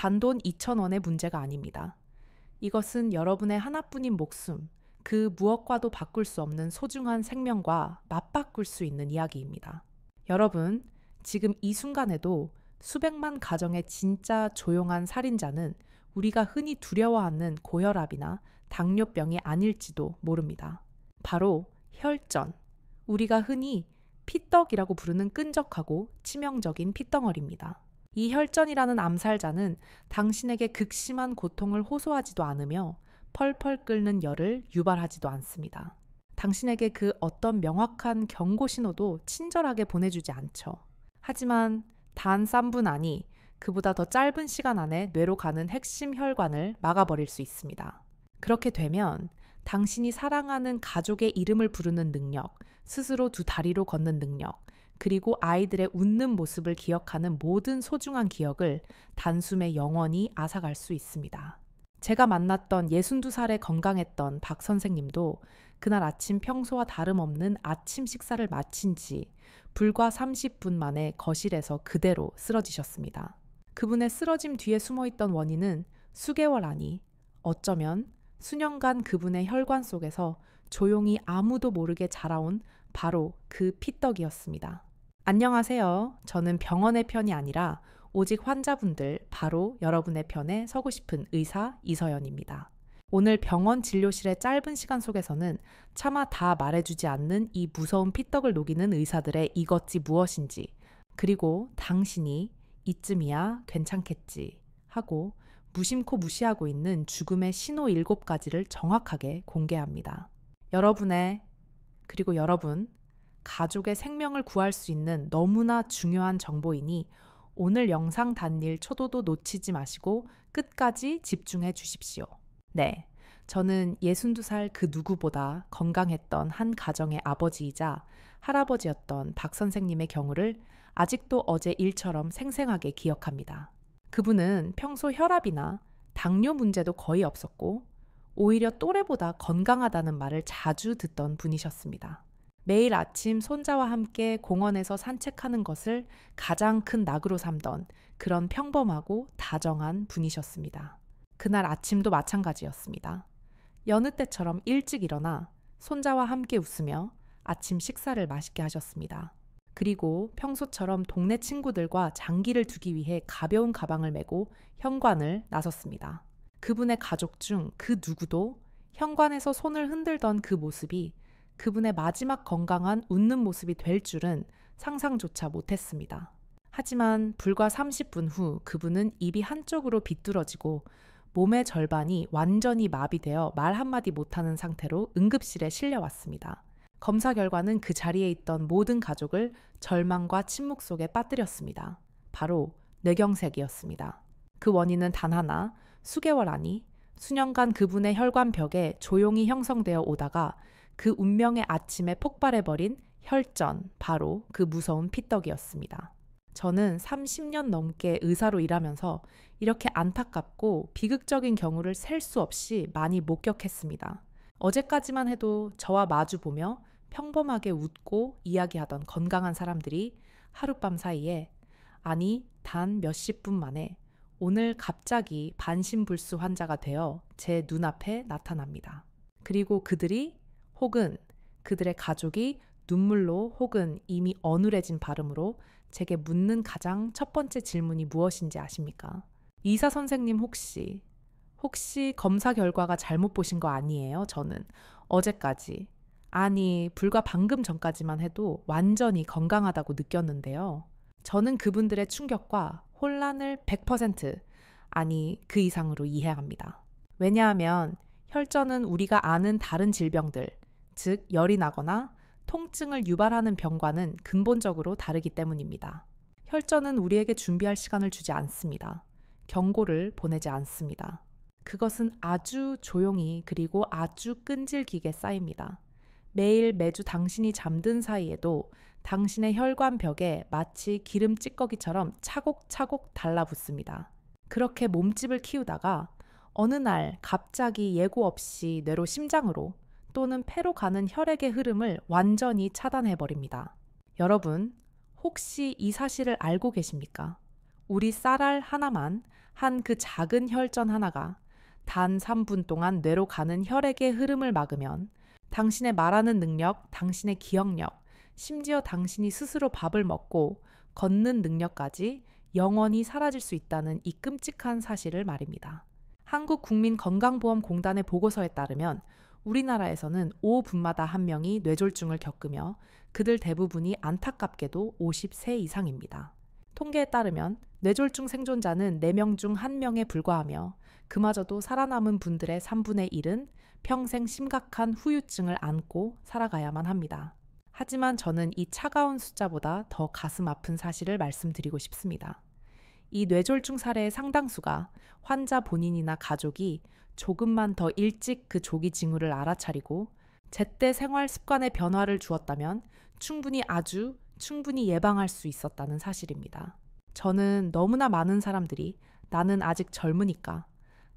단돈 2,000원의 문제가 아닙니다. 이것은 여러분의 하나뿐인 목숨, 그 무엇과도 바꿀 수 없는 소중한 생명과 맞바꿀 수 있는 이야기입니다. 여러분, 지금 이 순간에도 수백만 가정의 진짜 조용한 살인자는 우리가 흔히 두려워하는 고혈압이나 당뇨병이 아닐지도 모릅니다. 바로 혈전, 우리가 흔히 피떡이라고 부르는 끈적하고 치명적인 피덩어리입니다. 이 혈전이라는 암살자는 당신에게 극심한 고통을 호소하지도 않으며 펄펄 끓는 열을 유발하지도 않습니다. 당신에게 그 어떤 명확한 경고 신호도 친절하게 보내주지 않죠. 하지만 단 3분 안이 그보다 더 짧은 시간 안에 뇌로 가는 핵심 혈관을 막아버릴 수 있습니다. 그렇게 되면 당신이 사랑하는 가족의 이름을 부르는 능력, 스스로 두 다리로 걷는 능력, 그리고 아이들의 웃는 모습을 기억하는 모든 소중한 기억을 단숨에 영원히 앗아갈 수 있습니다. 제가 만났던 62살에 건강했던 박 선생님도 그날 아침 평소와 다름없는 아침 식사를 마친 지 불과 30분 만에 거실에서 그대로 쓰러지셨습니다. 그분의 쓰러짐 뒤에 숨어있던 원인은 수개월 아니 어쩌면 수년간 그분의 혈관 속에서 조용히 아무도 모르게 자라온 바로 그 피떡이었습니다. 안녕하세요. 저는 병원의 편이 아니라 오직 환자분들, 바로 여러분의 편에 서고 싶은 의사 이서연입니다. 오늘 병원 진료실의 짧은 시간 속에서는 차마 다 말해주지 않는 이 무서운 피떡을 녹이는 의사들의 이것이 무엇인지, 그리고 당신이 이쯤이야 괜찮겠지 하고 무심코 무시하고 있는 죽음의 신호 7가지를 정확하게 공개합니다. 그리고 여러분, 가족의 생명을 구할 수 있는 너무나 중요한 정보이니 오늘 영상 단일 초도도 놓치지 마시고 끝까지 집중해 주십시오. 네, 저는 62살 그 누구보다 건강했던 한 가정의 아버지이자 할아버지였던 박 선생님의 경우를 아직도 어제 일처럼 생생하게 기억합니다. 그분은 평소 혈압이나 당뇨 문제도 거의 없었고 오히려 또래보다 건강하다는 말을 자주 듣던 분이셨습니다. 매일 아침 손자와 함께 공원에서 산책하는 것을 가장 큰 낙으로 삼던 그런 평범하고 다정한 분이셨습니다. 그날 아침도 마찬가지였습니다. 여느 때처럼 일찍 일어나 손자와 함께 웃으며 아침 식사를 맛있게 하셨습니다. 그리고 평소처럼 동네 친구들과 장기를 두기 위해 가벼운 가방을 메고 현관을 나섰습니다. 그분의 가족 중 그 누구도 현관에서 손을 흔들던 그 모습이 그분의 마지막 건강한 웃는 모습이 될 줄은 상상조차 못했습니다. 하지만 불과 30분 후 그분은 입이 한쪽으로 비뚤어지고 몸의 절반이 완전히 마비되어 말 한마디 못하는 상태로 응급실에 실려왔습니다. 검사 결과는 그 자리에 있던 모든 가족을 절망과 침묵 속에 빠뜨렸습니다. 바로 뇌경색이었습니다. 그 원인은 단 하나, 수개월 아니 수년간 그분의 혈관벽에 조용히 형성되어 오다가 그 운명의 아침에 폭발해버린 혈전, 바로 그 무서운 피떡이었습니다. 저는 30년 넘게 의사로 일하면서 이렇게 안타깝고 비극적인 경우를 셀 수 없이 많이 목격했습니다. 어제까지만 해도 저와 마주보며 평범하게 웃고 이야기하던 건강한 사람들이 하룻밤 사이에, 아니 단 몇십 분 만에 오늘 갑자기 반신불수 환자가 되어 제 눈앞에 나타납니다. 그리고 그들이 혹은 그들의 가족이 눈물로 혹은 이미 어눌해진 발음으로 제게 묻는 가장 첫 번째 질문이 무엇인지 아십니까? 의사 선생님 혹시 검사 결과가 잘못 보신 거 아니에요? 저는 어제까지, 아니 불과 방금 전까지만 해도 완전히 건강하다고 느꼈는데요. 저는 그분들의 충격과 혼란을 100%, 아니 그 이상으로 이해합니다. 왜냐하면 혈전은 우리가 아는 다른 질병들, 즉 열이 나거나 통증을 유발하는 병과는 근본적으로 다르기 때문입니다. 혈전은 우리에게 준비할 시간을 주지 않습니다. 경고를 보내지 않습니다. 그것은 아주 조용히 그리고 아주 끈질기게 쌓입니다. 매주 당신이 잠든 사이에도 당신의 혈관벽에 마치 기름 찌꺼기처럼 차곡차곡 달라붙습니다. 그렇게 몸집을 키우다가 어느 날 갑자기 예고 없이 뇌로 심장으로 또는 폐로 가는 혈액의 흐름을 완전히 차단해버립니다. 여러분, 혹시 이 사실을 알고 계십니까? 우리 쌀알 하나만 한 그 작은 혈전 하나가 단 3분 동안 뇌로 가는 혈액의 흐름을 막으면 당신의 말하는 능력, 당신의 기억력, 심지어 당신이 스스로 밥을 먹고 걷는 능력까지 영원히 사라질 수 있다는 이 끔찍한 사실을 말입니다. 한국국민건강보험공단의 보고서에 따르면 우리나라에서는 5분마다 1명이 뇌졸중을 겪으며 그들 대부분이 안타깝게도 50세 이상입니다. 통계에 따르면 뇌졸중 생존자는 4명 중 1명에 불과하며 그마저도 살아남은 분들의 3분의 1은 평생 심각한 후유증을 안고 살아가야만 합니다. 하지만 저는 이 차가운 숫자보다 더 가슴 아픈 사실을 말씀드리고 싶습니다. 이 뇌졸중 사례의 상당수가 환자 본인이나 가족이 조금만 더 일찍 그 조기 징후를 알아차리고 제때 생활 습관의 변화를 주었다면 충분히 예방할 수 있었다는 사실입니다. 저는 너무나 많은 사람들이 나는 아직 젊으니까,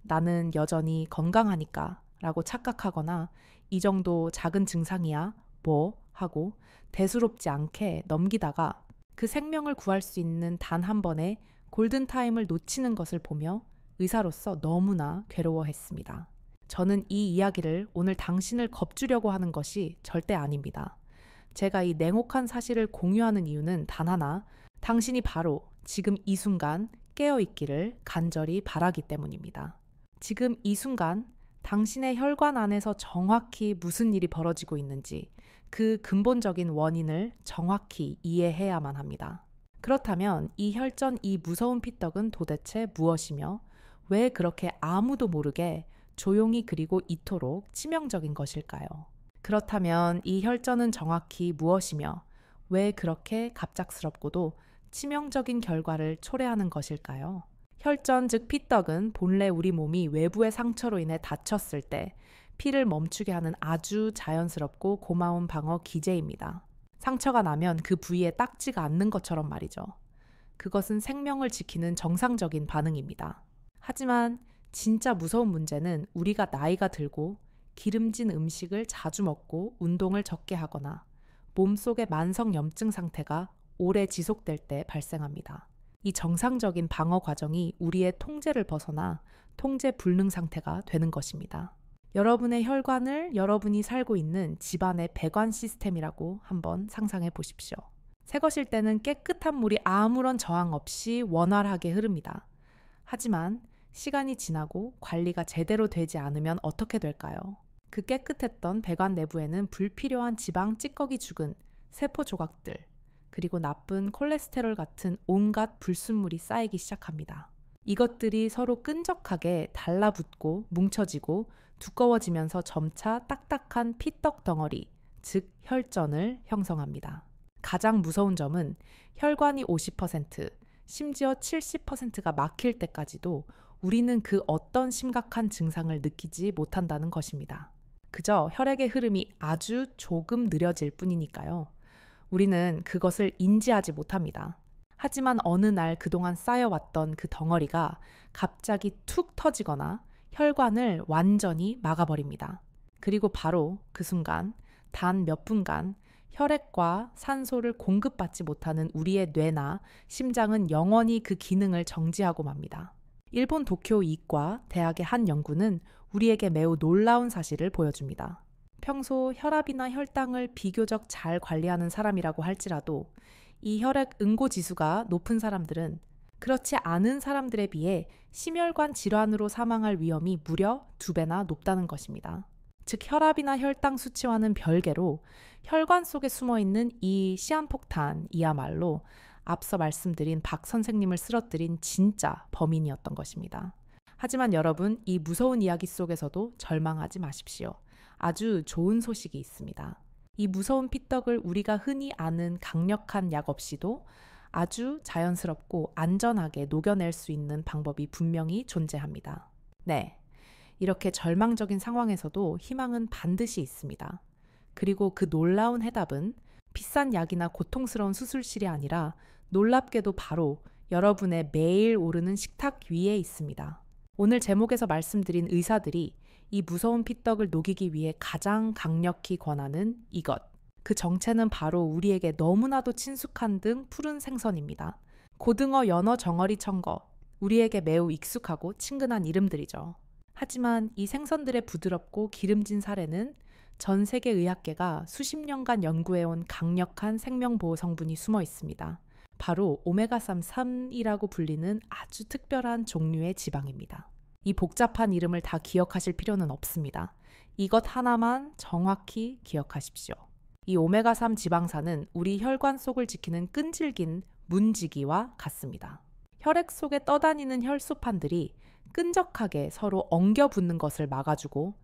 나는 여전히 건강하니까 라고 착각하거나 이 정도 작은 증상이야 뭐 하고 대수롭지 않게 넘기다가 그 생명을 구할 수 있는 단 한 번의 골든타임을 놓치는 것을 보며 의사로서 너무나 괴로워했습니다. 저는 이 이야기를 오늘 당신을 겁주려고 하는 것이 절대 아닙니다. 제가 이 냉혹한 사실을 공유하는 이유는 단 하나, 당신이 바로 지금 이 순간 깨어있기를 간절히 바라기 때문입니다. 지금 이 순간 당신의 혈관 안에서 정확히 무슨 일이 벌어지고 있는지 그 근본적인 원인을 정확히 이해해야만 합니다. 그렇다면 이 혈전, 이 무서운 피떡은 도대체 무엇이며 왜 그렇게 아무도 모르게 조용히 그리고 이토록 치명적인 것일까요? 그렇다면 이 혈전은 정확히 무엇이며 왜 그렇게 갑작스럽고도 치명적인 결과를 초래하는 것일까요? 혈전, 즉 피떡은 본래 우리 몸이 외부의 상처로 인해 다쳤을 때 피를 멈추게 하는 아주 자연스럽고 고마운 방어 기제입니다. 상처가 나면 그 부위에 딱지가 않는 것처럼 말이죠. 그것은 생명을 지키는 정상적인 반응입니다. 하지만 진짜 무서운 문제는 우리가 나이가 들고 기름진 음식을 자주 먹고 운동을 적게 하거나 몸속의 만성 염증 상태가 오래 지속될 때 발생합니다. 이 정상적인 방어 과정이 우리의 통제를 벗어나 통제 불능 상태가 되는 것입니다. 여러분의 혈관을 여러분이 살고 있는 집안의 배관 시스템이라고 한번 상상해 보십시오. 새 것일 때는 깨끗한 물이 아무런 저항 없이 원활하게 흐릅니다. 하지만 시간이 지나고 관리가 제대로 되지 않으면 어떻게 될까요? 그 깨끗했던 배관 내부에는 불필요한 지방 찌꺼기 죽은 세포 조각들, 그리고 나쁜 콜레스테롤 같은 온갖 불순물이 쌓이기 시작합니다. 이것들이 서로 끈적하게 달라붙고 뭉쳐지고 두꺼워지면서 점차 딱딱한 피떡 덩어리, 즉 혈전을 형성합니다. 가장 무서운 점은 혈관이 50%, 심지어 70%가 막힐 때까지도 우리는 그 어떤 심각한 증상을 느끼지 못한다는 것입니다. 그저 혈액의 흐름이 아주 조금 느려질 뿐이니까요. 우리는 그것을 인지하지 못합니다. 하지만 어느 날 그동안 쌓여왔던 그 덩어리가 갑자기 툭 터지거나 혈관을 완전히 막아버립니다. 그리고 바로 그 순간 단 몇 분간 혈액과 산소를 공급받지 못하는 우리의 뇌나 심장은 영원히 그 기능을 정지하고 맙니다. 일본 도쿄 이과 대학의 한 연구는 우리에게 매우 놀라운 사실을 보여줍니다. 평소 혈압이나 혈당을 비교적 잘 관리하는 사람이라고 할지라도 이 혈액 응고 지수가 높은 사람들은 그렇지 않은 사람들에 비해 심혈관 질환으로 사망할 위험이 무려 2배나 높다는 것입니다. 즉 혈압이나 혈당 수치와는 별개로 혈관 속에 숨어있는 이 시한폭탄이야말로 앞서 말씀드린 박 선생님을 쓰러뜨린 진짜 범인이었던 것입니다. 하지만 여러분, 이 무서운 이야기 속에서도 절망하지 마십시오. 아주 좋은 소식이 있습니다. 이 무서운 피떡을 우리가 흔히 아는 강력한 약 없이도 아주 자연스럽고 안전하게 녹여낼 수 있는 방법이 분명히 존재합니다. 네, 이렇게 절망적인 상황에서도 희망은 반드시 있습니다. 그리고 그 놀라운 해답은 비싼 약이나 고통스러운 수술실이 아니라 놀랍게도 바로 여러분의 매일 오르는 식탁 위에 있습니다. 오늘 제목에서 말씀드린 의사들이 이 무서운 피떡을 녹이기 위해 가장 강력히 권하는 이것. 그 정체는 바로 우리에게 너무나도 친숙한 등 푸른 생선입니다. 고등어, 연어, 정어리, 청거. 우리에게 매우 익숙하고 친근한 이름들이죠. 하지만 이 생선들의 부드럽고 기름진 살에는 전 세계 의학계가 수십 년간 연구해온 강력한 생명보호 성분이 숨어 있습니다. 바로 오메가3이라고 불리는 아주 특별한 종류의 지방입니다. 이 복잡한 이름을 다 기억하실 필요는 없습니다. 이것 하나만 정확히 기억하십시오. 이 오메가3 지방산은 우리 혈관 속을 지키는 끈질긴 문지기와 같습니다. 혈액 속에 떠다니는 혈소판들이 끈적하게 서로 엉겨 붙는 것을 막아주고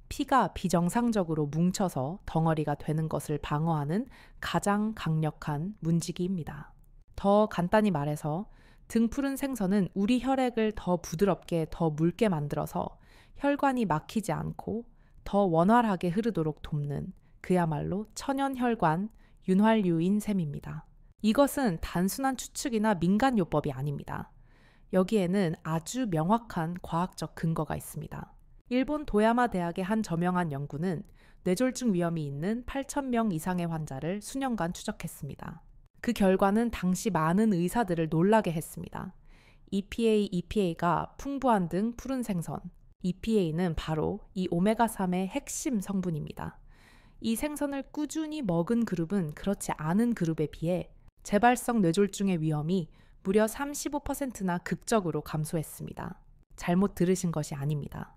피가 비정상적으로 뭉쳐서 덩어리가 되는 것을 방어하는 가장 강력한 문지기입니다. 더 간단히 말해서 등푸른 생선은 우리 혈액을 더 부드럽게 더 묽게 만들어서 혈관이 막히지 않고 더 원활하게 흐르도록 돕는 그야말로 천연혈관 윤활유인 셈입니다. 이것은 단순한 추측이나 민간요법이 아닙니다. 여기에는 아주 명확한 과학적 근거가 있습니다. 일본 도야마 대학의 한 저명한 연구는 뇌졸중 위험이 있는 8,000명 이상의 환자를 수년간 추적했습니다. 그 결과는 당시 많은 의사들을 놀라게 했습니다. EPA가 풍부한 등 푸른 생선, EPA는 바로 이 오메가3의 핵심 성분입니다. 이 생선을 꾸준히 먹은 그룹은 그렇지 않은 그룹에 비해 재발성 뇌졸중의 위험이 무려 35%나 극적으로 감소했습니다. 잘못 들으신 것이 아닙니다.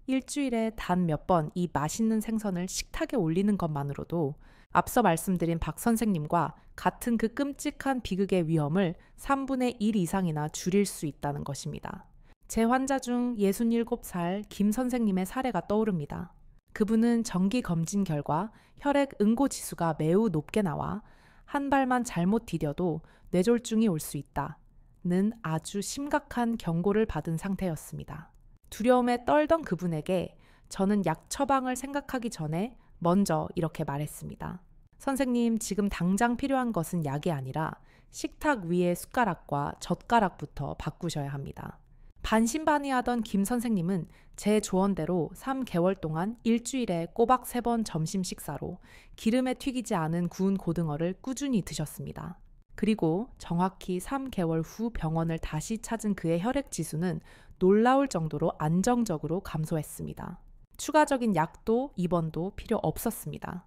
일주일에 단 몇 번 이 맛있는 생선을 식탁에 올리는 것만으로도 앞서 말씀드린 박 선생님과 같은 그 끔찍한 비극의 위험을 3분의 1 이상이나 줄일 수 있다는 것입니다. 제 환자 중 67살 김 선생님의 사례가 떠오릅니다. 그분은 정기 검진 결과 혈액 응고 지수가 매우 높게 나와 한 발만 잘못 디뎌도 뇌졸중이 올 수 있다는 아주 심각한 경고를 받은 상태였습니다. 두려움에 떨던 그분에게 저는 약 처방을 생각하기 전에 먼저 이렇게 말했습니다. 선생님, 지금 당장 필요한 것은 약이 아니라 식탁 위의 숟가락과 젓가락부터 바꾸셔야 합니다. 반신반의하던 김 선생님은 제 조언대로 3개월 동안 일주일에 꼬박 3번 점심 식사로 기름에 튀기지 않은 구운 고등어를 꾸준히 드셨습니다. 그리고 정확히 3개월 후 병원을 다시 찾은 그의 혈액 지수는 놀라울 정도로 안정적으로 감소했습니다. 추가적인 약도 입원도 필요 없었습니다.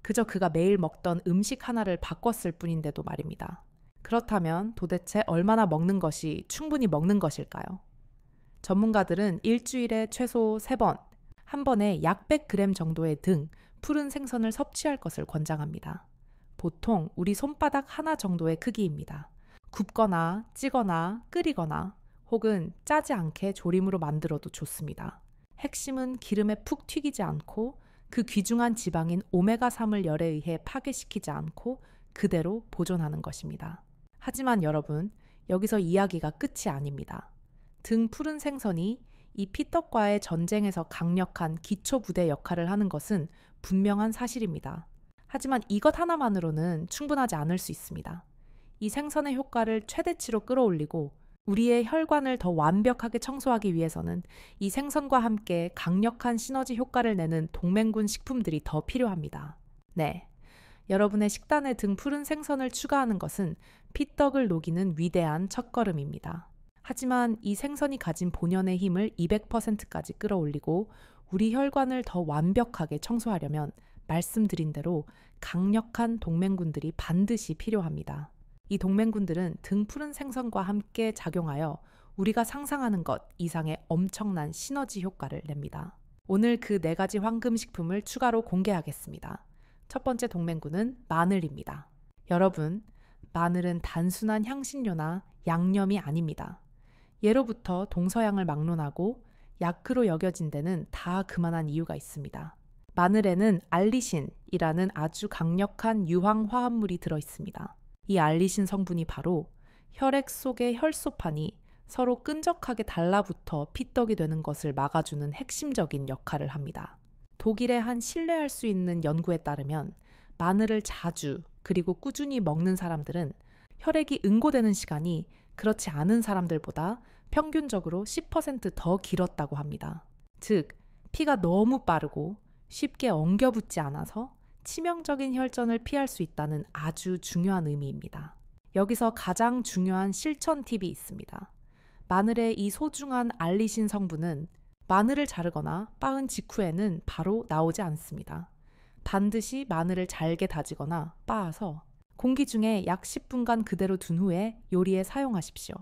그저 그가 매일 먹던 음식 하나를 바꿨을 뿐인데도 말입니다. 그렇다면 도대체 얼마나 먹는 것이 충분히 먹는 것일까요? 전문가들은 일주일에 최소 3번, 한 번에 약 100g 정도의 등 푸른 생선을 섭취할 것을 권장합니다. 보통 우리 손바닥 하나 정도의 크기입니다. 굽거나 찌거나 끓이거나 혹은 짜지 않게 조림으로 만들어도 좋습니다. 핵심은 기름에 푹 튀기지 않고 그 귀중한 지방인 오메가3을 열에 의해 파괴시키지 않고 그대로 보존하는 것입니다. 하지만 여러분, 여기서 이야기가 끝이 아닙니다. 등 푸른 생선이 이 피떡과의 전쟁에서 강력한 기초부대 역할을 하는 것은 분명한 사실입니다. 하지만 이것 하나만으로는 충분하지 않을 수 있습니다. 이 생선의 효과를 최대치로 끌어올리고 우리의 혈관을 더 완벽하게 청소하기 위해서는 이 생선과 함께 강력한 시너지 효과를 내는 동맹군 식품들이 더 필요합니다. 네, 여러분의 식단에 등 푸른 생선을 추가하는 것은 피떡을 녹이는 위대한 첫걸음입니다. 하지만 이 생선이 가진 본연의 힘을 200%까지 끌어올리고 우리 혈관을 더 완벽하게 청소하려면 말씀드린 대로 강력한 동맹군들이 반드시 필요합니다. 이 동맹군들은 등 푸른 생선과 함께 작용하여 우리가 상상하는 것 이상의 엄청난 시너지 효과를 냅니다. 오늘 그 4가지 황금식품을 추가로 공개하겠습니다. 첫 번째 동맹군은 마늘입니다. 여러분, 마늘은 단순한 향신료나 양념이 아닙니다. 예로부터 동서양을 막론하고 야크로 여겨진 데는 다 그만한 이유가 있습니다. 마늘에는 알리신이라는 아주 강력한 유황 화합물이 들어있습니다. 이 알리신 성분이 바로 혈액 속의 혈소판이 서로 끈적하게 달라붙어 피떡이 되는 것을 막아주는 핵심적인 역할을 합니다. 독일의 한 신뢰할 수 있는 연구에 따르면 마늘을 자주 그리고 꾸준히 먹는 사람들은 혈액이 응고되는 시간이 그렇지 않은 사람들보다 평균적으로 10% 더 길었다고 합니다. 즉, 피가 너무 빠르고 쉽게 엉겨붙지 않아서 치명적인 혈전을 피할 수 있다는 아주 중요한 의미입니다. 여기서 가장 중요한 실천 팁이 있습니다. 마늘의 이 소중한 알리신 성분은 마늘을 자르거나 빻은 직후에는 바로 나오지 않습니다. 반드시 마늘을 잘게 다지거나 빻아서 공기 중에 약 10분간 그대로 둔 후에 요리에 사용하십시오.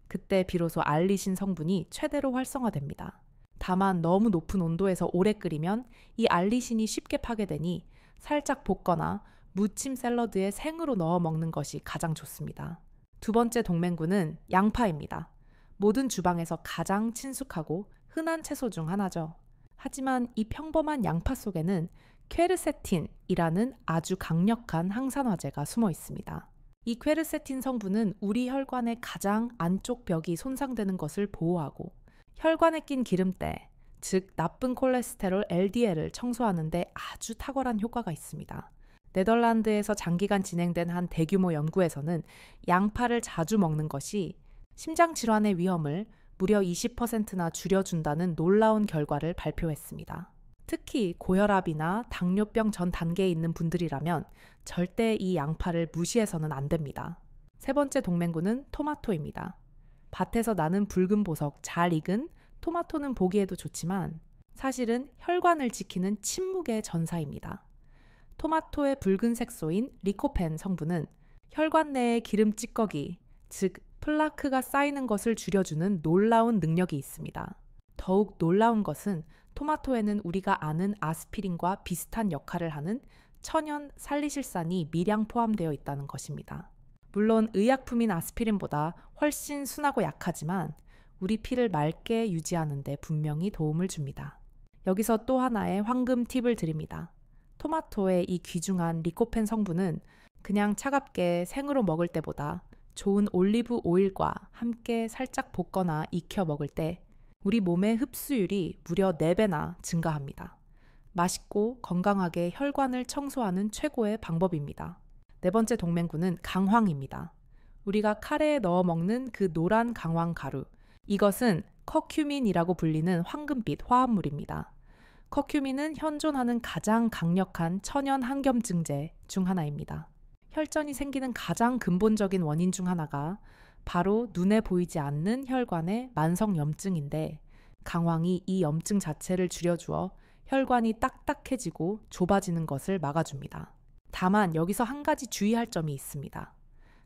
그때 비로소 알리신 성분이 최대로 활성화됩니다. 다만 너무 높은 온도에서 오래 끓이면 이 알리신이 쉽게 파괴되니 살짝 볶거나 무침 샐러드에 생으로 넣어 먹는 것이 가장 좋습니다. 두 번째 동맹군은 양파입니다. 모든 주방에서 가장 친숙하고 흔한 채소 중 하나죠. 하지만 이 평범한 양파 속에는 퀘르세틴이라는 아주 강력한 항산화제가 숨어 있습니다. 이 퀘르세틴 성분은 우리 혈관의 가장 안쪽 벽이 손상되는 것을 보호하고 혈관에 낀 기름때, 즉 나쁜 콜레스테롤 LDL을 청소하는 데 아주 탁월한 효과가 있습니다. 네덜란드에서 장기간 진행된 한 대규모 연구에서는 양파를 자주 먹는 것이 심장 질환의 위험을 무려 20%나 줄여준다는 놀라운 결과를 발표했습니다. 특히 고혈압이나 당뇨병 전 단계에 있는 분들이라면 절대 이 양파를 무시해서는 안 됩니다. 세 번째 동맹군은 토마토입니다. 밭에서 나는 붉은 보석 잘 익은 토마토는 보기에도 좋지만 사실은 혈관을 지키는 침묵의 전사입니다. 토마토의 붉은 색소인 리코펜 성분은 혈관 내의 기름 찌꺼기, 즉 플라크가 쌓이는 것을 줄여주는 놀라운 능력이 있습니다. 더욱 놀라운 것은 토마토에는 우리가 아는 아스피린과 비슷한 역할을 하는 천연 살리실산이 미량 포함되어 있다는 것입니다. 물론 의약품인 아스피린보다 훨씬 순하고 약하지만 우리 피를 맑게 유지하는 데 분명히 도움을 줍니다. 여기서 또 하나의 황금 팁을 드립니다. 토마토의 이 귀중한 리코펜 성분은 그냥 차갑게 생으로 먹을 때보다 좋은 올리브 오일과 함께 살짝 볶거나 익혀 먹을 때 우리 몸의 흡수율이 무려 4배나 증가합니다. 맛있고 건강하게 혈관을 청소하는 최고의 방법입니다. 네 번째 동맹군은 강황입니다. 우리가 카레에 넣어 먹는 그 노란 강황 가루. 이것은 커큐민이라고 불리는 황금빛 화합물입니다. 커큐민은 현존하는 가장 강력한 천연 항염증제 중 하나입니다. 혈전이 생기는 가장 근본적인 원인 중 하나가 바로 눈에 보이지 않는 혈관의 만성염증인데 강황이 이 염증 자체를 줄여주어 혈관이 딱딱해지고 좁아지는 것을 막아줍니다. 다만 여기서 한 가지 주의할 점이 있습니다.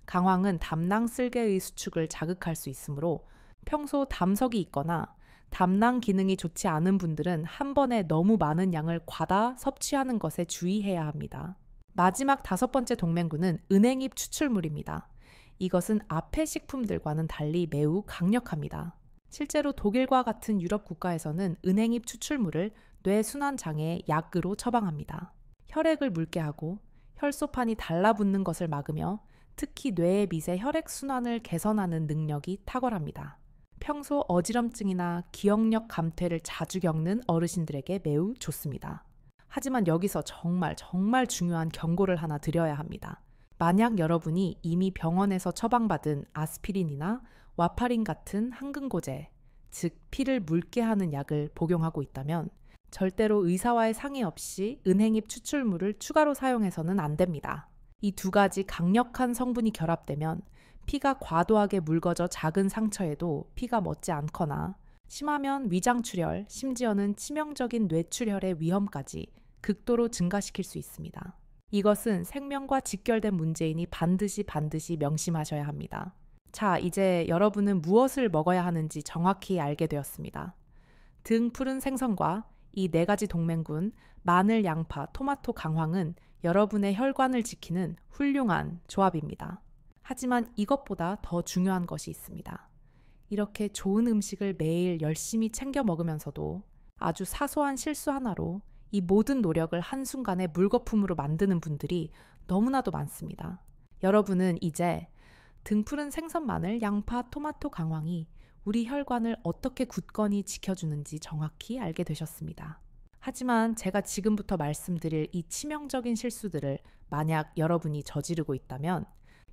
강황은 담낭 쓸개의 수축을 자극할 수 있으므로 평소 담석이 있거나 담낭 기능이 좋지 않은 분들은 한 번에 너무 많은 양을 과다 섭취하는 것에 주의해야 합니다. 마지막 5번째 동맹군은 은행잎 추출물입니다. 이것은 앞의 식품들과는 달리 매우 강력합니다. 실제로 독일과 같은 유럽 국가에서는 은행잎 추출물을 뇌순환 장애의 약으로 처방합니다. 혈액을 묽게 하고 혈소판이 달라붙는 것을 막으며 특히 뇌의 미세 혈액순환을 개선하는 능력이 탁월합니다. 평소 어지럼증이나 기억력 감퇴를 자주 겪는 어르신들에게 매우 좋습니다. 하지만 여기서 정말 중요한 경고를 하나 드려야 합니다. 만약 여러분이 이미 병원에서 처방받은 아스피린이나 와파린 같은 항근고제, 즉 피를 묽게 하는 약을 복용하고 있다면 절대로 의사와의 상의 없이 은행잎 추출물을 추가로 사용해서는 안 됩니다. 이 두 가지 강력한 성분이 결합되면 피가 과도하게 묽어져 작은 상처에도 피가 멎지 않거나 심하면 위장출혈, 심지어는 치명적인 뇌출혈의 위험까지 극도로 증가시킬 수 있습니다. 이것은 생명과 직결된 문제이니 반드시 명심하셔야 합니다. 자, 이제 여러분은 무엇을 먹어야 하는지 정확히 알게 되었습니다. 등 푸른 생선과 이 4가지 동맹군, 마늘, 양파, 토마토, 강황은 여러분의 혈관을 지키는 훌륭한 조합입니다. 하지만 이것보다 더 중요한 것이 있습니다. 이렇게 좋은 음식을 매일 열심히 챙겨 먹으면서도 아주 사소한 실수 하나로 이 모든 노력을 한순간에 물거품으로 만드는 분들이 너무나도 많습니다. 여러분은 이제 등푸른 생선, 마늘, 양파, 토마토, 강황이 우리 혈관을 어떻게 굳건히 지켜주는지 정확히 알게 되셨습니다. 하지만 제가 지금부터 말씀드릴 이 치명적인 실수들을 만약 여러분이 저지르고 있다면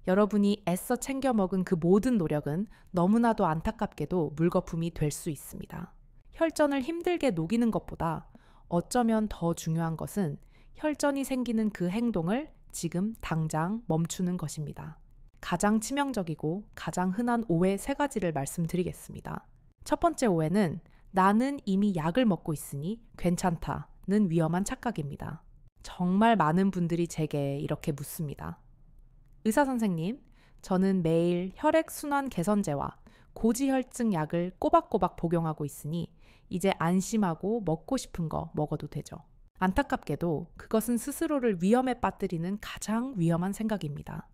여러분이 애써 챙겨 먹은 그 모든 노력은 너무나도 안타깝게도 물거품이 될 수 있습니다. 혈전을 힘들게 녹이는 것보다 어쩌면 더 중요한 것은 혈전이 생기는 그 행동을 지금 당장 멈추는 것입니다. 가장 치명적이고 가장 흔한 오해 3가지를 말씀드리겠습니다. 첫 번째 오해는 나는 이미 약을 먹고 있으니 괜찮다는 위험한 착각입니다. 정말 많은 분들이 제게 이렇게 묻습니다. 의사 선생님, 저는 매일 혈액순환 개선제와 고지혈증 약을 꼬박꼬박 복용하고 있으니 이제 안심하고 먹고 싶은 거 먹어도 되죠. 안타깝게도 그것은 스스로를 위험에 빠뜨리는 가장 위험한 생각입니다.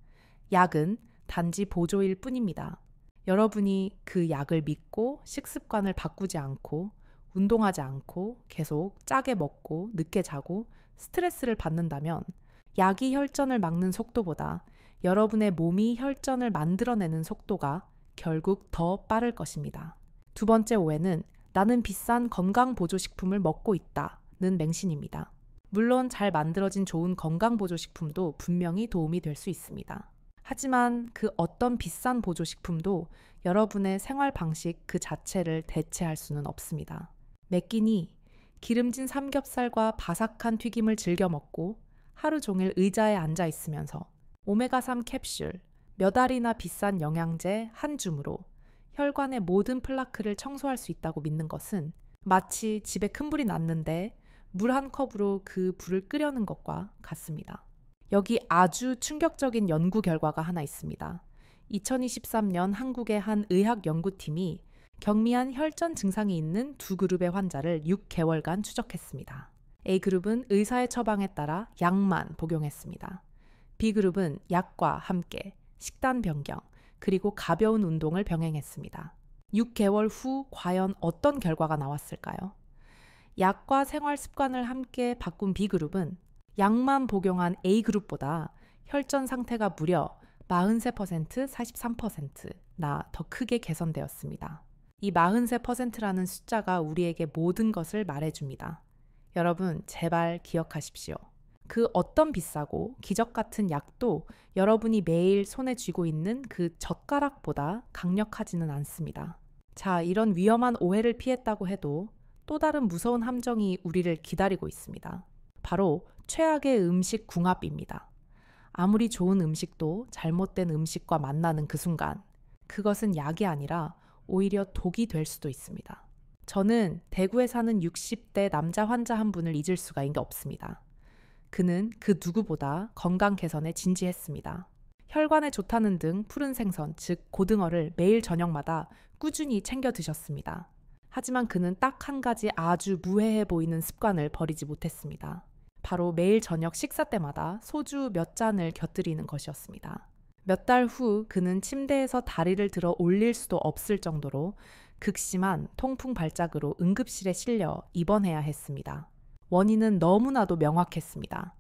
약은 단지 보조일 뿐입니다. 여러분이 그 약을 믿고 식습관을 바꾸지 않고 운동하지 않고 계속 짜게 먹고 늦게 자고 스트레스를 받는다면 약이 혈전을 막는 속도보다 여러분의 몸이 혈전을 만들어내는 속도가 결국 더 빠를 것입니다. 두 번째 오해는 나는 비싼 건강보조식품을 먹고 있다는 맹신입니다. 물론 잘 만들어진 좋은 건강보조식품도 분명히 도움이 될 수 있습니다. 하지만 그 어떤 비싼 보조식품도 여러분의 생활 방식 그 자체를 대체할 수는 없습니다. 매 끼니 기름진 삼겹살과 바삭한 튀김을 즐겨 먹고 하루 종일 의자에 앉아 있으면서 오메가3 캡슐, 몇 알이나 비싼 영양제 한 줌으로 혈관의 모든 플라크를 청소할 수 있다고 믿는 것은 마치 집에 큰 불이 났는데 물 한 컵으로 그 불을 끄려는 것과 같습니다. 여기 아주 충격적인 연구 결과가 하나 있습니다. 2023년 한국의 한 의학 연구팀이 경미한 혈전 증상이 있는 2그룹의 환자를 6개월간 추적했습니다. A그룹은 의사의 처방에 따라 약만 복용했습니다. B그룹은 약과 함께 식단 변경, 그리고 가벼운 운동을 병행했습니다. 6개월 후 과연 어떤 결과가 나왔을까요? 약과 생활 습관을 함께 바꾼 B그룹은 약만 복용한 A그룹보다 혈전 상태가 무려 43%, 43%나 더 크게 개선되었습니다. 이 43%라는 숫자가 우리에게 모든 것을 말해줍니다. 여러분, 제발 기억하십시오. 그 어떤 비싸고 기적 같은 약도 여러분이 매일 손에 쥐고 있는 그 젓가락보다 강력하지는 않습니다. 자, 이런 위험한 오해를 피했다고 해도 또 다른 무서운 함정이 우리를 기다리고 있습니다. 바로 최악의 음식 궁합입니다. 아무리 좋은 음식도 잘못된 음식과 만나는 그 순간 그것은 약이 아니라 오히려 독이 될 수도 있습니다. 저는 대구에 사는 60대 남자 환자 한 분을 잊을 수가 없습니다. 그는 그 누구보다 건강 개선에 진지했습니다. 혈관에 좋다는 등 푸른 생선, 즉 고등어를 매일 저녁마다 꾸준히 챙겨 드셨습니다. 하지만 그는 딱 한 가지 아주 무해해 보이는 습관을 버리지 못했습니다. 바로 매일 저녁 식사 때마다 소주 몇 잔을 곁들이는 것이었습니다. 몇 달 후 그는 침대에서 다리를 들어 올릴 수도 없을 정도로 극심한 통풍 발작으로 응급실에 실려 입원해야 했습니다. 원인은 너무나도 명확했습니다.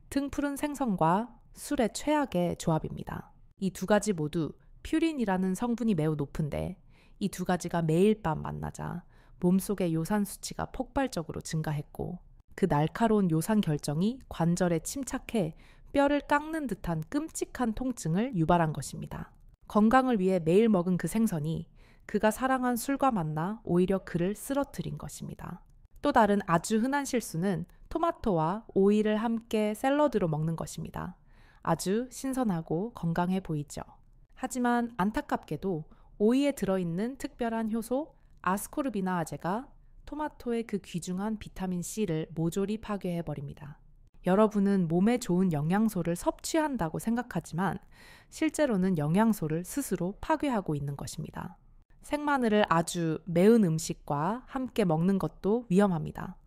등푸른 생선과 술의 최악의 조합입니다. 이 2가지 모두 퓨린이라는 성분이 매우 높은데 이 2가지가 매일 밤 만나자 몸속의 요산 수치가 폭발적으로 증가했고 그 날카로운 요산 결정이 관절에 침착해 뼈를 깎는 듯한 끔찍한 통증을 유발한 것입니다. 건강을 위해 매일 먹은 그 생선이 그가 사랑한 술과 만나 오히려 그를 쓰러뜨린 것입니다. 또 다른 아주 흔한 실수는 토마토와 오이를 함께 샐러드로 먹는 것입니다. 아주 신선하고 건강해 보이죠. 하지만 안타깝게도 오이에 들어있는 특별한 효소 아스코르비나아제가 토마토의 그 귀중한 비타민C를 모조리 파괴해버립니다. 여러분은 몸에 좋은 영양소를 섭취한다고 생각하지만 실제로는 영양소를 스스로 파괴하고 있는 것입니다. 생마늘을 아주 매운 음식과 함께 먹는 것도 위험합니다.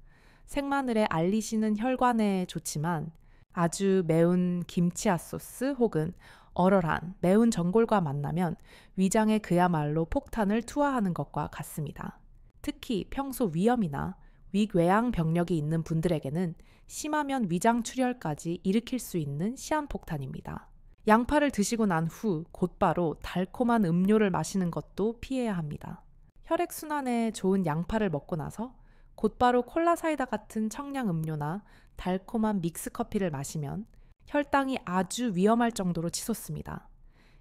생마늘의 알리신은 혈관에 좋지만 아주 매운 김치아 소스 혹은 얼얼한 매운 전골과 만나면 위장에 그야말로 폭탄을 투하하는 것과 같습니다. 특히 평소 위염이나 위궤양 병력이 있는 분들에게는 심하면 위장 출혈까지 일으킬 수 있는 시한폭탄입니다. 양파를 드시고 난 후 곧바로 달콤한 음료를 마시는 것도 피해야 합니다. 혈액순환에 좋은 양파를 먹고 나서 곧바로 콜라 사이다 같은 청량 음료나 달콤한 믹스커피를 마시면 혈당이 아주 위험할 정도로 치솟습니다.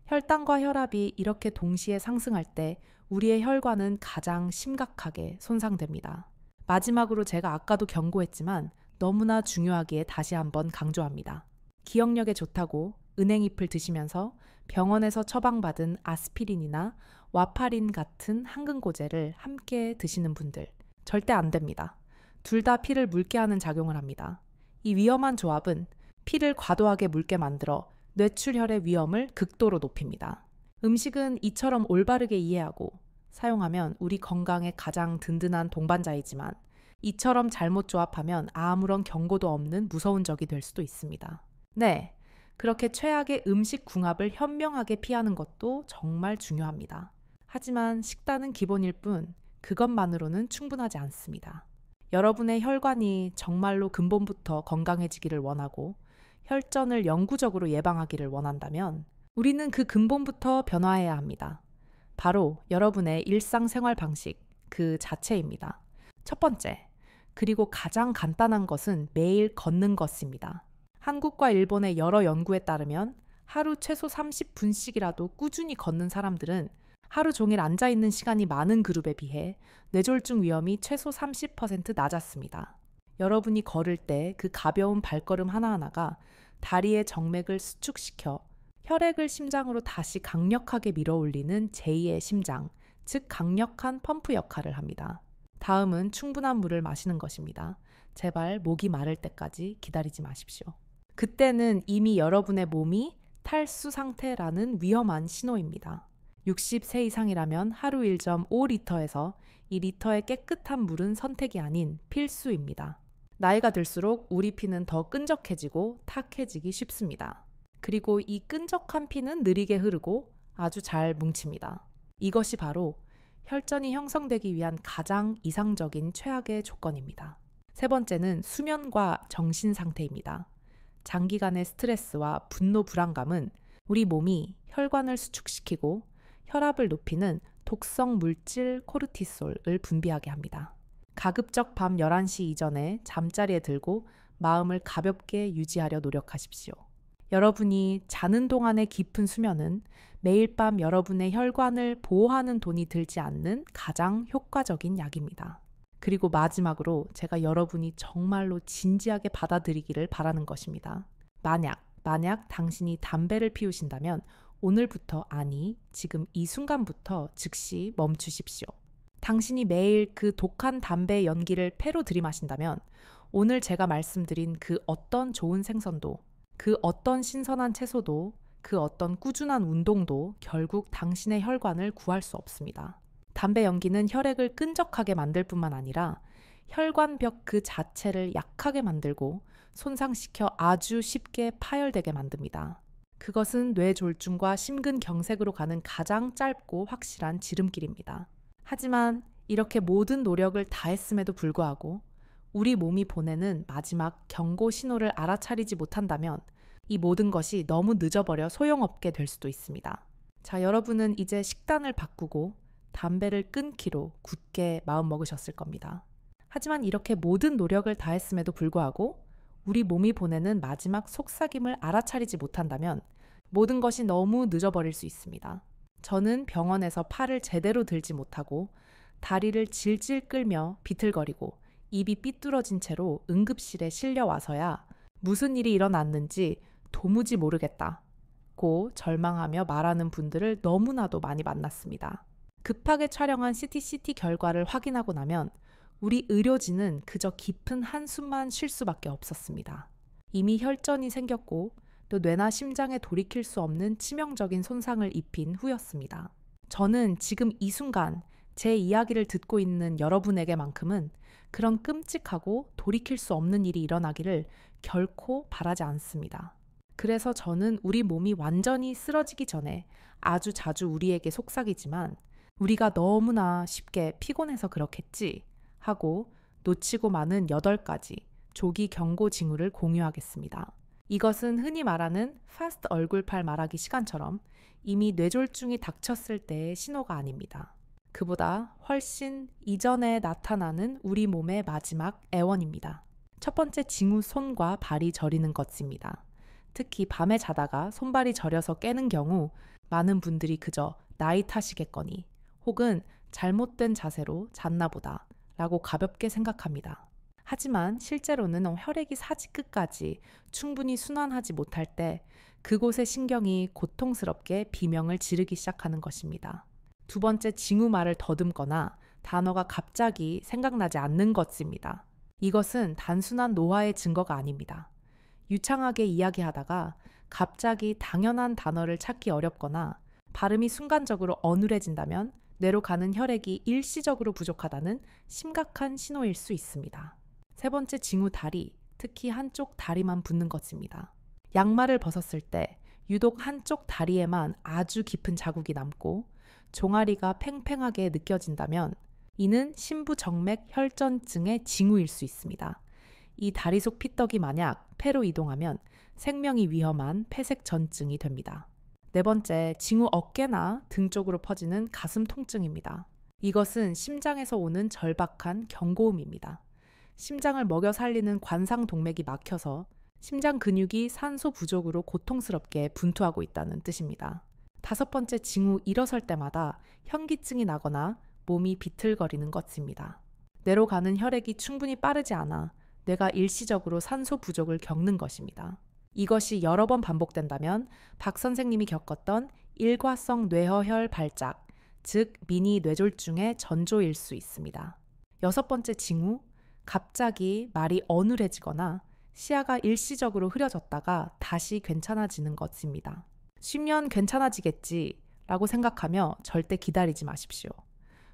혈당과 혈압이 이렇게 동시에 상승할 때 우리의 혈관은 가장 심각하게 손상됩니다. 마지막으로 제가 아까도 경고했지만 너무나 중요하기에 다시 한번 강조합니다. 기억력에 좋다고 은행잎을 드시면서 병원에서 처방받은 아스피린이나 와파린 같은 항근고제를 함께 드시는 분들 절대 안 됩니다. 둘 다 피를 묽게 하는 작용을 합니다. 이 위험한 조합은 피를 과도하게 묽게 만들어 뇌출혈의 위험을 극도로 높입니다. 음식은 이처럼 올바르게 이해하고 사용하면 우리 건강에 가장 든든한 동반자이지만 이처럼 잘못 조합하면 아무런 경고도 없는 무서운 적이 될 수도 있습니다. 네, 그렇게 최악의 음식 궁합을 현명하게 피하는 것도 정말 중요합니다. 하지만 식단은 기본일 뿐 그것만으로는 충분하지 않습니다. 여러분의 혈관이 정말로 근본부터 건강해지기를 원하고 혈전을 영구적으로 예방하기를 원한다면 우리는 그 근본부터 변화해야 합니다. 바로 여러분의 일상생활 방식 그 자체입니다. 첫 번째, 그리고 가장 간단한 것은 매일 걷는 것입니다. 한국과 일본의 여러 연구에 따르면 하루 최소 30분씩이라도 꾸준히 걷는 사람들은 하루 종일 앉아있는 시간이 많은 그룹에 비해 뇌졸중 위험이 최소 30% 낮았습니다. 여러분이 걸을 때 그 가벼운 발걸음 하나하나가 다리의 정맥을 수축시켜 혈액을 심장으로 다시 강력하게 밀어올리는 제2의 심장, 즉 강력한 펌프 역할을 합니다. 다음은 충분한 물을 마시는 것입니다. 제발 목이 마를 때까지 기다리지 마십시오. 그때는 이미 여러분의 몸이 탈수 상태라는 위험한 신호입니다. 60세 이상이라면 하루 1.5리터에서 2리터의 깨끗한 물은 선택이 아닌 필수입니다. 나이가 들수록 우리 피는 더 끈적해지고 탁해지기 쉽습니다. 그리고 이 끈적한 피는 느리게 흐르고 아주 잘 뭉칩니다. 이것이 바로 혈전이 형성되기 위한 가장 이상적인 최악의 조건입니다. 세 번째는 수면과 정신 상태입니다. 장기간의 스트레스와 분노 불안감은 우리 몸이 혈관을 수축시키고 혈압을 높이는 독성 물질 코르티솔을 분비하게 합니다. 가급적 밤 11시 이전에 잠자리에 들고 마음을 가볍게 유지하려 노력하십시오. 여러분이 자는 동안의 깊은 수면은 매일 밤 여러분의 혈관을 보호하는 돈이 들지 않는 가장 효과적인 약입니다. 그리고 마지막으로 제가 여러분이 정말로 진지하게 받아들이기를 바라는 것입니다. 만약 당신이 담배를 피우신다면 오늘부터 아니 지금 이 순간부터 즉시 멈추십시오. 당신이 매일 그 독한 담배 연기를 폐로 들이마신다면 오늘 제가 말씀드린 그 어떤 좋은 생선도 그 어떤 신선한 채소도 그 어떤 꾸준한 운동도 결국 당신의 혈관을 구할 수 없습니다. 담배 연기는 혈액을 끈적하게 만들 뿐만 아니라 혈관벽 그 자체를 약하게 만들고 손상시켜 아주 쉽게 파열되게 만듭니다. 그것은 뇌졸중과 심근경색으로 가는 가장 짧고 확실한 지름길입니다. 하지만 이렇게 모든 노력을 다했음에도 불구하고 우리 몸이 보내는 마지막 경고 신호를 알아차리지 못한다면 이 모든 것이 너무 늦어버려 소용없게 될 수도 있습니다. 자, 여러분은 이제 식단을 바꾸고 담배를 끊기로 굳게 마음먹으셨을 겁니다. 하지만 이렇게 모든 노력을 다했음에도 불구하고 우리 몸이 보내는 마지막 속삭임을 알아차리지 못한다면 모든 것이 너무 늦어버릴 수 있습니다. 저는 병원에서 팔을 제대로 들지 못하고 다리를 질질 끌며 비틀거리고 입이 삐뚤어진 채로 응급실에 실려와서야 무슨 일이 일어났는지 도무지 모르겠다고 절망하며 말하는 분들을 너무나도 많이 만났습니다. 급하게 촬영한 CT 결과를 확인하고 나면 우리 의료진은 그저 깊은 한숨만 쉴 수밖에 없었습니다. 이미 혈전이 생겼고 또 뇌나 심장에 돌이킬 수 없는 치명적인 손상을 입힌 후였습니다. 저는 지금 이 순간 제 이야기를 듣고 있는 여러분에게만큼은 그런 끔찍하고 돌이킬 수 없는 일이 일어나기를 결코 바라지 않습니다. 그래서 저는 우리 몸이 완전히 쓰러지기 전에 아주 자주 우리에게 속삭이지만 우리가 너무나 쉽게 피곤해서 그렇겠지 하고 놓치고 마는 8가지 조기 경고 징후를 공유하겠습니다. 이것은 흔히 말하는 파스트 얼굴팔 말하기 시간처럼 이미 뇌졸중이 닥쳤을 때의 신호가 아닙니다. 그보다 훨씬 이전에 나타나는 우리 몸의 마지막 애원입니다. 첫 번째 징후 손과 발이 저리는 것입니다. 특히 밤에 자다가 손발이 저려서 깨는 경우 많은 분들이 그저 나이 탓이겠거니 혹은 잘못된 자세로 잤나 보다 라고 가볍게 생각합니다. 하지만 실제로는 혈액이 사지 끝까지 충분히 순환하지 못할 때 그곳의 신경이 고통스럽게 비명을 지르기 시작하는 것입니다. 두 번째, 징후 말을 더듬거나 단어가 갑자기 생각나지 않는 것입니다. 이것은 단순한 노화의 증거가 아닙니다. 유창하게 이야기하다가 갑자기 당연한 단어를 찾기 어렵거나 발음이 순간적으로 어눌해진다면 뇌로 가는 혈액이 일시적으로 부족하다는 심각한 신호일 수 있습니다. 세 번째, 징후 다리, 특히 한쪽 다리만 붓는 것입니다. 양말을 벗었을 때 유독 한쪽 다리에만 아주 깊은 자국이 남고 종아리가 팽팽하게 느껴진다면 이는 심부정맥 혈전증의 징후일 수 있습니다. 이 다리 속 피떡이 만약 폐로 이동하면 생명이 위험한 폐색전증이 됩니다. 네 번째, 징후 어깨나 등 쪽으로 퍼지는 가슴 통증입니다. 이것은 심장에서 오는 절박한 경고음입니다. 심장을 먹여 살리는 관상동맥이 막혀서 심장 근육이 산소 부족으로 고통스럽게 분투하고 있다는 뜻입니다. 다섯 번째, 징후 일어설 때마다 현기증이 나거나 몸이 비틀거리는 것입니다. 뇌로 가는 혈액이 충분히 빠르지 않아 뇌가 일시적으로 산소 부족을 겪는 것입니다. 이것이 여러 번 반복된다면 박 선생님이 겪었던 일과성 뇌허혈 발작, 즉 미니 뇌졸중의 전조일 수 있습니다. 여섯 번째, 징후, 갑자기 말이 어눌해지거나 시야가 일시적으로 흐려졌다가 다시 괜찮아지는 것입니다. 쉬면 괜찮아지겠지 라고 생각하며 절대 기다리지 마십시오.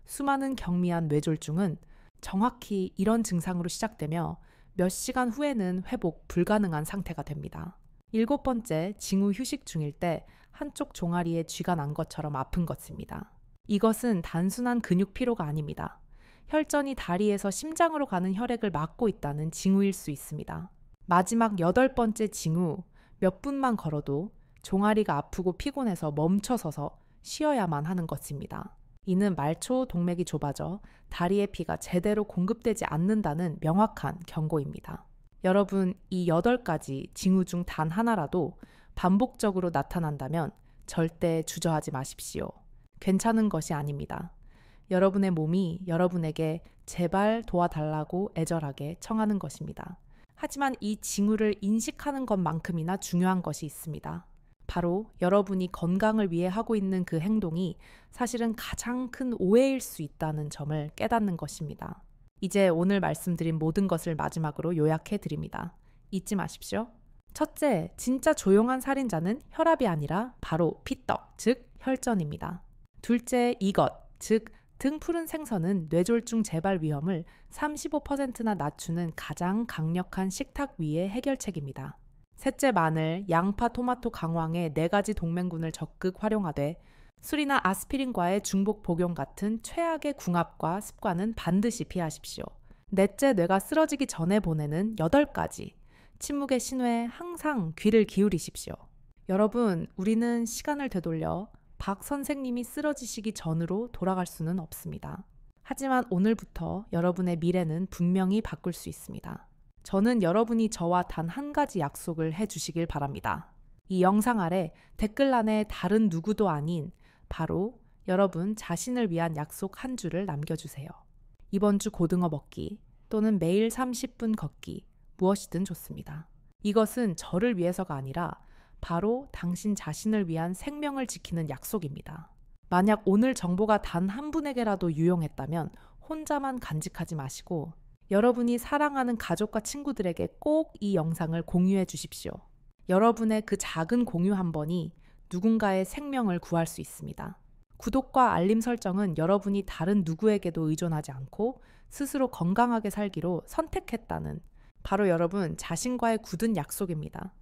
수많은 경미한 뇌졸중은 정확히 이런 증상으로 시작되며 몇 시간 후에는 회복 불가능한 상태가 됩니다. 일곱 번째, 징후 휴식 중일 때 한쪽 종아리에 쥐가 난 것처럼 아픈 것입니다. 이것은 단순한 근육 피로가 아닙니다. 혈전이 다리에서 심장으로 가는 혈액을 막고 있다는 징후일 수 있습니다. 마지막 여덟 번째 징후, 몇 분만 걸어도 종아리가 아프고 피곤해서 멈춰서서 쉬어야만 하는 것입니다. 이는 말초 동맥이 좁아져 다리의 피가 제대로 공급되지 않는다는 명확한 경고입니다. 여러분, 이 8가지 징후 중 단 하나라도 반복적으로 나타난다면 절대 주저하지 마십시오. 괜찮은 것이 아닙니다. 여러분의 몸이 여러분에게 제발 도와달라고 애절하게 청하는 것입니다. 하지만 이 징후를 인식하는 것만큼이나 중요한 것이 있습니다. 바로 여러분이 건강을 위해 하고 있는 그 행동이 사실은 가장 큰 오해일 수 있다는 점을 깨닫는 것입니다. 이제 오늘 말씀드린 모든 것을 마지막으로 요약해 드립니다. 잊지 마십시오. 첫째, 진짜 조용한 살인자는 혈압이 아니라 바로 피떡, 즉 혈전입니다. 둘째, 이것, 즉 등 푸른 생선은 뇌졸중 재발 위험을 35%나 낮추는 가장 강력한 식탁 위의 해결책입니다. 셋째, 마늘, 양파, 토마토, 강황의 4가지 동맹군을 적극 활용하되 술이나 아스피린과의 중복 복용 같은 최악의 궁합과 습관은 반드시 피하십시오. 넷째, 뇌가 쓰러지기 전에 보내는 8가지 침묵의 신호에 항상 귀를 기울이십시오. 여러분, 우리는 시간을 되돌려 박 선생님이 쓰러지시기 전으로 돌아갈 수는 없습니다. 하지만 오늘부터 여러분의 미래는 분명히 바꿀 수 있습니다. 저는 여러분이 저와 단 한 가지 약속을 해주시길 바랍니다. 이 영상 아래 댓글란에 다른 누구도 아닌 바로 여러분 자신을 위한 약속 한 줄을 남겨주세요. 이번 주 고등어 먹기 또는 매일 30분 걷기, 무엇이든 좋습니다. 이것은 저를 위해서가 아니라 바로 당신 자신을 위한 생명을 지키는 약속입니다. 만약 오늘 정보가 단 한 분에게라도 유용했다면 혼자만 간직하지 마시고 여러분이 사랑하는 가족과 친구들에게 꼭 이 영상을 공유해 주십시오. 여러분의 그 작은 공유 한 번이 누군가의 생명을 구할 수 있습니다. 구독과 알림 설정은 여러분이 다른 누구에게도 의존하지 않고 스스로 건강하게 살기로 선택했다는 바로 여러분 자신과의 굳은 약속입니다.